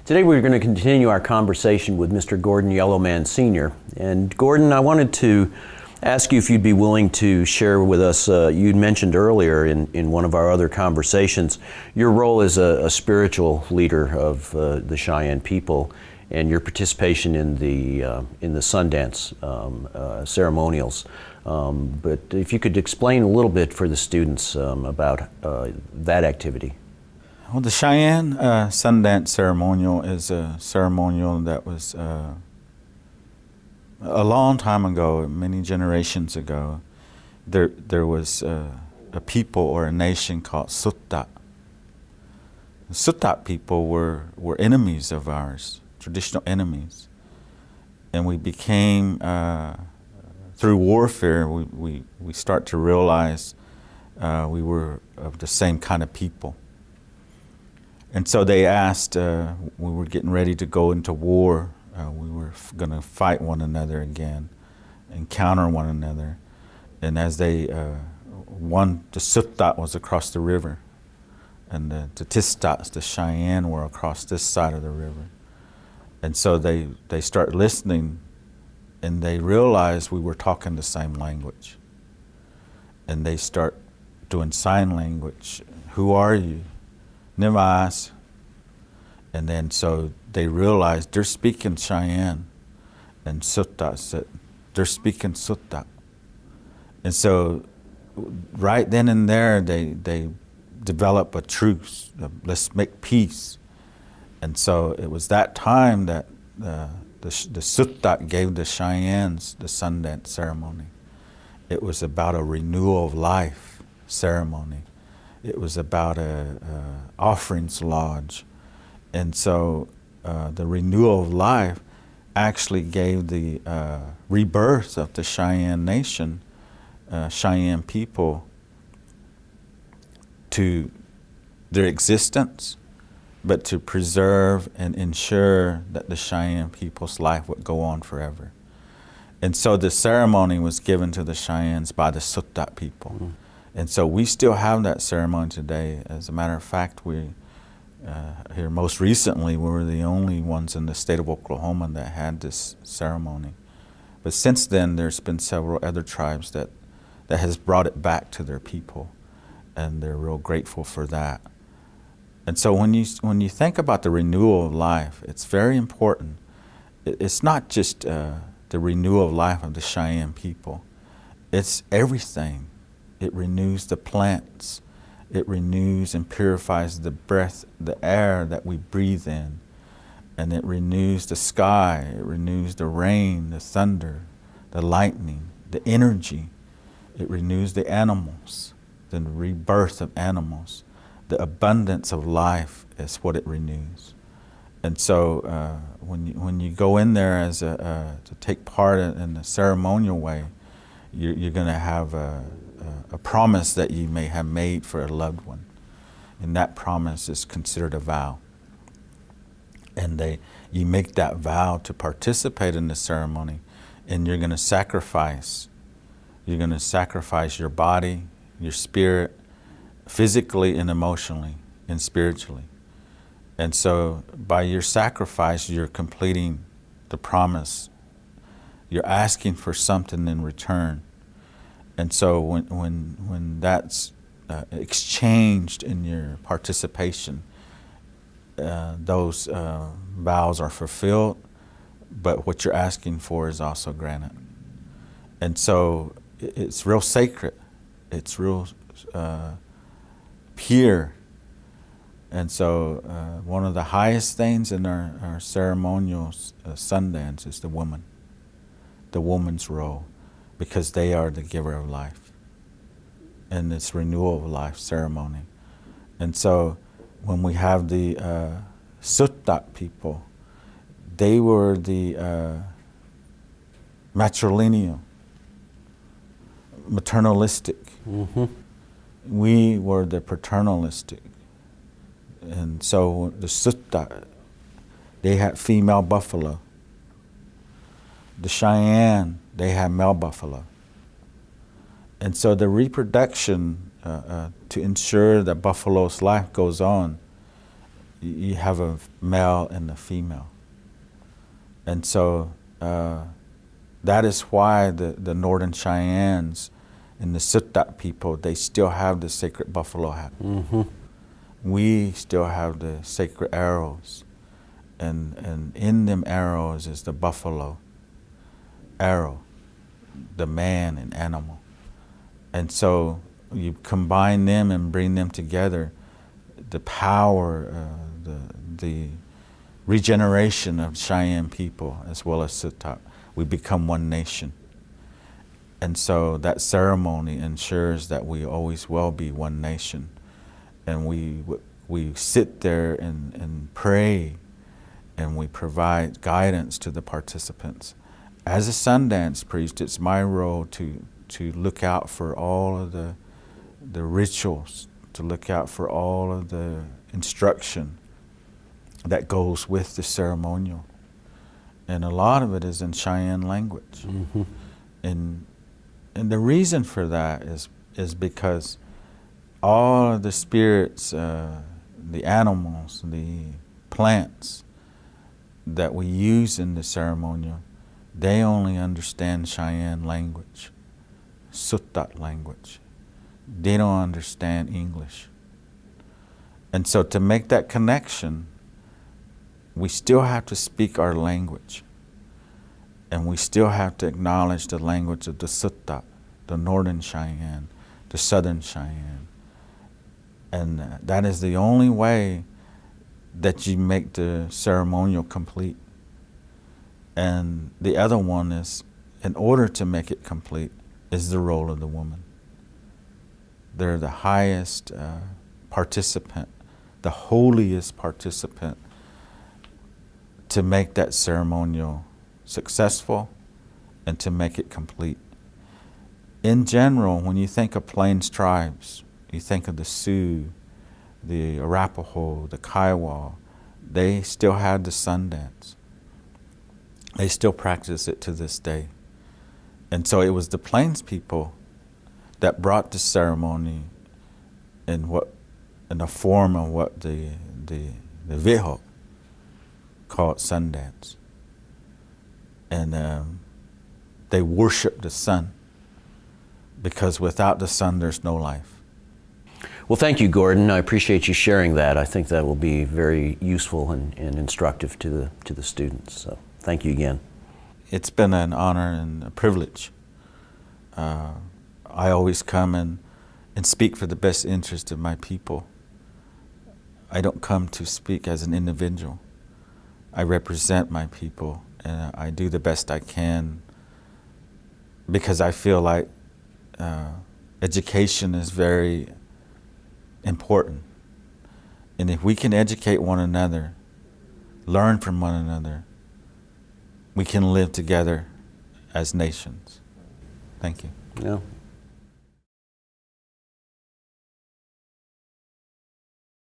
Today we're going to continue our conversation with Mr. Gordon Yellowman Sr. And Gordon, I wanted to ask you if you'd be willing to share with us, you'd mentioned earlier in one of our other conversations, your role as a spiritual leader of the Cheyenne people and your participation in the Sundance ceremonials. But if you could explain a little bit for the students about that activity. Well, the Cheyenne Sundance ceremonial is a ceremonial that was a long time ago, many generations ago. There was a people or a nation called Sutta. The Sutta people were enemies of ours, traditional enemies. And we became, through warfare, we start to realize we were of the same kind of people. And so they asked, we were getting ready to go into war, we were going to fight one another again, encounter one another. And as they, the Sutta was across the river, and the Tistats, the Cheyenne, were across this side of the river. And so they start listening, and they realized we were talking the same language. And they start doing sign language. Who are you? Nivas. And then so they realized they're speaking Cheyenne, and Sutta said, they're speaking Sutta. And so right then and there they develop a truce, let's make peace. And so it was that time that the Sutta gave the Cheyennes the Sundance ceremony. It was about a renewal of life ceremony. It was about a offerings lodge. And so the renewal of life actually gave the rebirth of the Cheyenne nation, Cheyenne people, to their existence, but to preserve and ensure that the Cheyenne people's life would go on forever. And so the ceremony was given to the Cheyennes by the Sutta people. Mm-hmm. And so we still have that ceremony today. As a matter of fact, we here most recently, we were the only ones in the state of Oklahoma that had this ceremony. But since then, there's been several other tribes that has brought it back to their people, and they're real grateful for that. And so when you think about the renewal of life, it's very important. It's not just the renewal of life of the Cheyenne people. It's everything. It renews the plants. It renews and purifies the breath, the air that we breathe in. And it renews the sky. It renews the rain, the thunder, the lightning, the energy. It renews the animals, the rebirth of animals. The abundance of life is what it renews. And so when you go in there as to take part in a ceremonial way, you're going to have a promise that you may have made for a loved one. And that promise is considered a vow. And you make that vow to participate in the ceremony, and you're going to sacrifice. You're going to sacrifice your body, your spirit, physically and emotionally and spiritually. And so by your sacrifice, you're completing the promise. You're asking for something in return. And so when that's exchanged in your participation, those vows are fulfilled, but what you're asking for is also granted. And so it's real sacred. It's real pure. And so one of the highest things in our ceremonial Sundance is the woman's role, because they are the giver of life in this renewal of life ceremony. And so when we have the Sutta people, they were the matrilineal, maternalistic. Mm-hmm. We were the paternalistic. And so the Sutta, they had female buffalo. The Cheyenne, they had male buffalo. And so the reproduction to ensure that buffalo's life goes on, you have a male and a female. And so that is why the Northern Cheyennes and the Suttat people, they still have the sacred buffalo hat. Mm-hmm. We still have the sacred arrows. And in them arrows is the buffalo arrow, the man and animal. And so you combine them and bring them together, the power, the regeneration of Cheyenne people as well as Suttat. We become one nation. And so that ceremony ensures that we always will be one nation. And we sit there and pray, and we provide guidance to the participants. As a Sundance priest, it's my role to look out for all of the rituals, to look out for all of the instruction that goes with the ceremonial. And a lot of it is in Cheyenne language. Mm-hmm. And the reason for that is because all of the spirits, the animals, the plants that we use in the ceremonial, they only understand Cheyenne language, Suttat language. They don't understand English. And so to make that connection, we still have to speak our language. And we still have to acknowledge the language of the Suttat, the Northern Cheyenne, the Southern Cheyenne. And that is the only way that you make the ceremonial complete. And the other one is, in order to make it complete, is the role of the woman. They're the highest participant, the holiest participant to make that ceremonial successful and to make it complete. In general, when you think of Plains tribes, you think of the Sioux, the Arapaho, the Kiowa, they still had the Sundance. They still practice it to this day. And so it was the Plains people that brought the ceremony in the form of what the Viho called Sundance. And they worship the sun, because without the sun there's no life. Well, thank you, Gordon. I appreciate you sharing that. I think that will be very useful and instructive to the students. So thank you again. It's been an honor and a privilege. I always come and speak for the best interest of my people. I don't come to speak as an individual. I represent my people, and I do the best I can, because I feel like education is very important. And if we can educate one another, learn from one another, we can live together as nations. Thank you. Yeah.